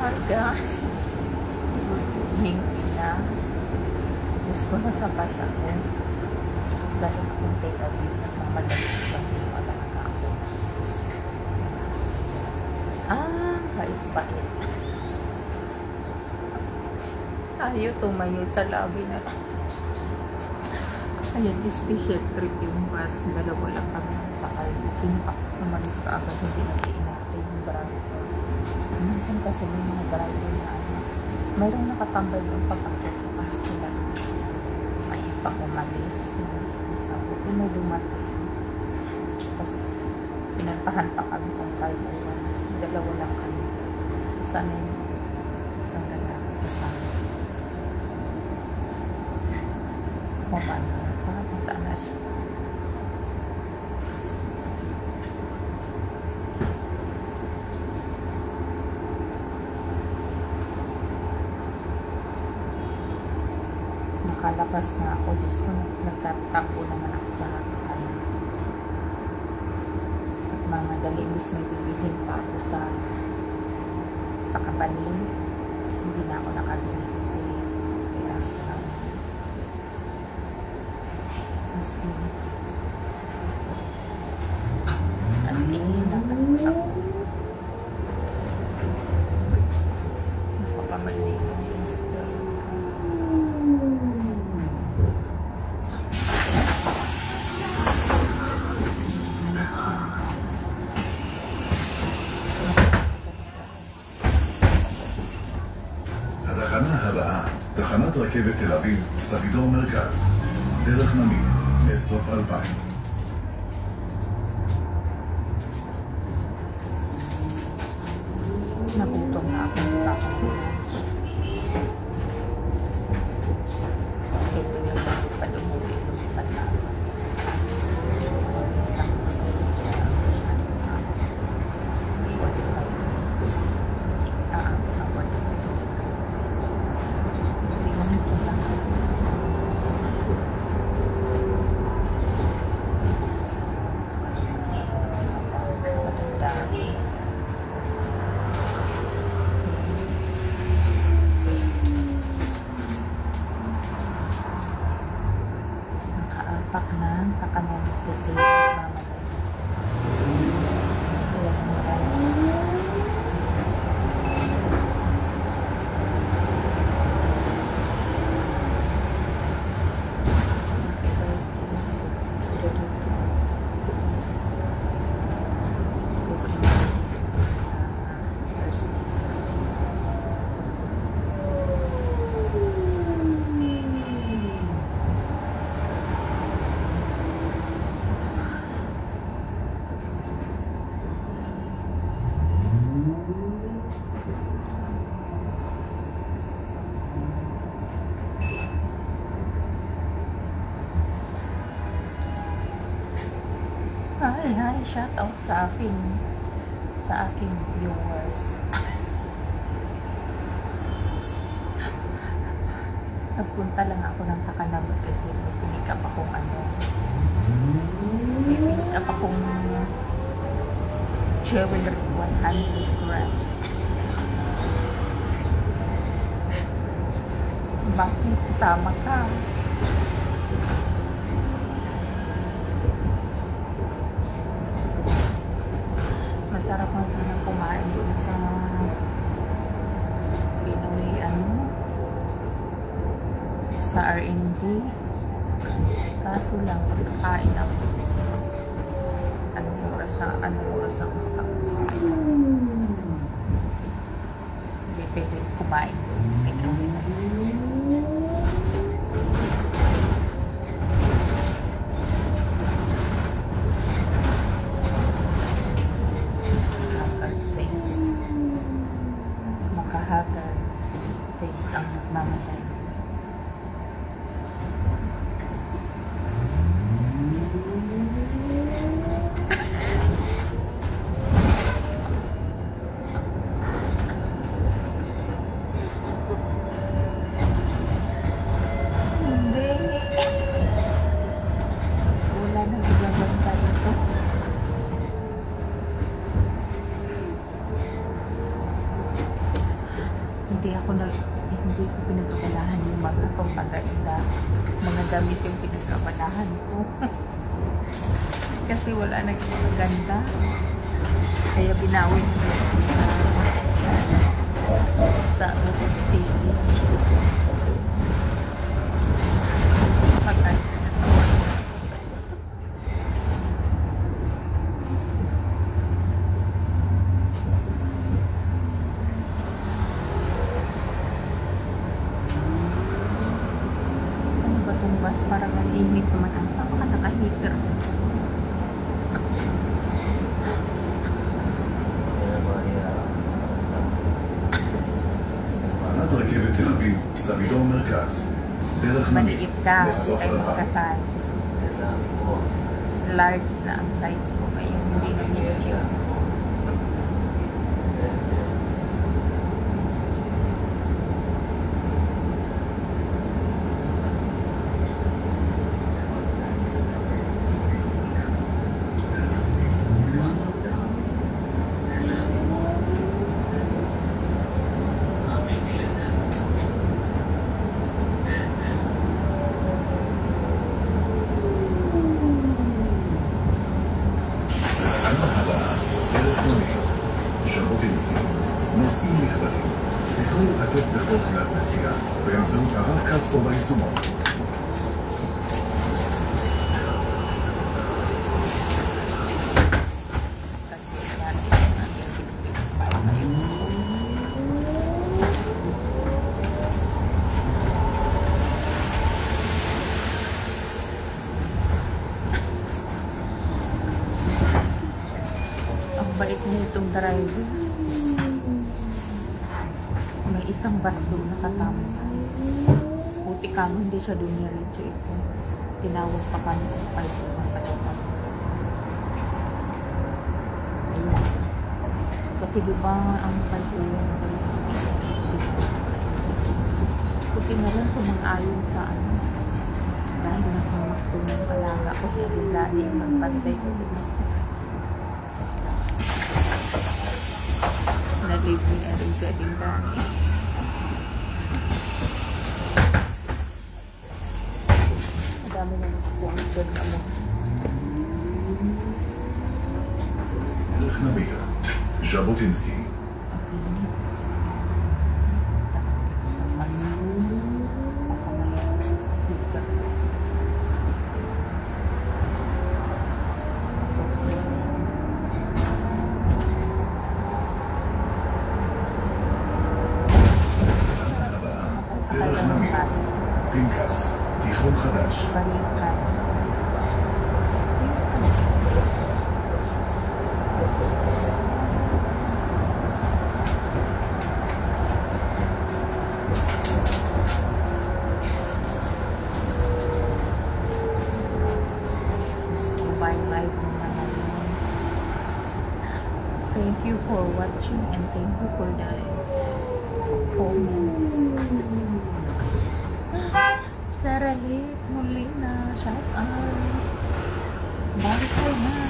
umaga. Good Pinas. Diyos ko na sa basa ko. Dahil akong take-away at mamadali kasi malaga ako. Bait-bait. Ayaw tumayo sa labi na. Ayan, special trip yung bus. Dalawa lang kami sa Albuquerque. Umalis ka agad, hindi natin natin yung driver. Minsan kasi may mga driver na mayroong nakatambay yung pagkakot sila. May pang umalis. Sabi ko may dumating. Tapos pinagpahan pa kami kung 501. Dalawa lang kami. Isa na yung isang lalaki kasama. Kumano pa, saan na siya. Nakalabas na ako. Diyos ko, nagtatakbo naman ako sa hatan. At mga dalimis may bibilhin pa ako sa kapanin. Hindi na ako nakabili kasi kailangan ko na as in nakalimutan ko. Napakamali ko. התחנה הבאה, תחנת רכבת תל אביב, סבידור מרכז, דרך נמיר, מסוף 2000. Nagutom na ako, hindi pa ako lunch. Ito yung bago pa lumipad na ako. Kasi umalis lang kasi kaya masyado na ako. 45 minutes. Ako na 45 minutes kasi. Hindi mo nito sa akin. Nakaapak ng kakanan kasi mamatay. Kaya naman. Hi, shout out sa aking viewers. Nagpunta lang ako ng Takanabot kasi pinik up akong pinik up akong jewelry 100 grams. Bakit sasama ka? Masarap nga sana kumain doon sa Pinoy sa R&D. Kaso lang pagkakain ako anong oras na hindi pwede kumain doon. Haggard face ang nagmamatay. Hindi. Wala nang ibabantay ito. hindi ko pinag-abalahan yung mga pampaganda. Mga damit yung pinag-abalahan ko. Kasi wala naging maganda. Kaya binawi ko sa City. Pag-ano na tawag na ako sa'yo. Ano ba itong bus? Parang ang init naman ang baka naka-heater. תחנת רכבת תל אביב, סבידור מרכז. דרך נמיר, Maliit ka, לסוף ay אלפיים. magka-size. Large na ang size ko ngayon, hindi na medium. התחנה הבאה, דרך נמיר. ז'בוטינסקי. נוסעים נכבדים, זכרו לתת בכל תחילת נסיעה באמצעות הרב-קו או ביישומון. Ang bait nitong driver. May isang bus doon nakatambay. Buti ka mo, hindi siya doon niya-reach ito. Tinawag pa kami kung 5 naman pala kami. Ayun. Kasi diba ang 5 yung nabalis ng buti na lang sumang-ayon sa ano. Dahil nakamakto ng alaga ko si Alilani yung nagbantay ko list. Na-live niya rin si Alilani. Madami na nag-sponsor na mo. דרך נמיר. ז'בוטינסקי. דרך נמיר. פנקס. תיכון חדש. Balikan. So, bye-bye po na ngayon. Thank you for watching and thank you for the comments. Sarah Lit, muli na, shout out. Bye for now.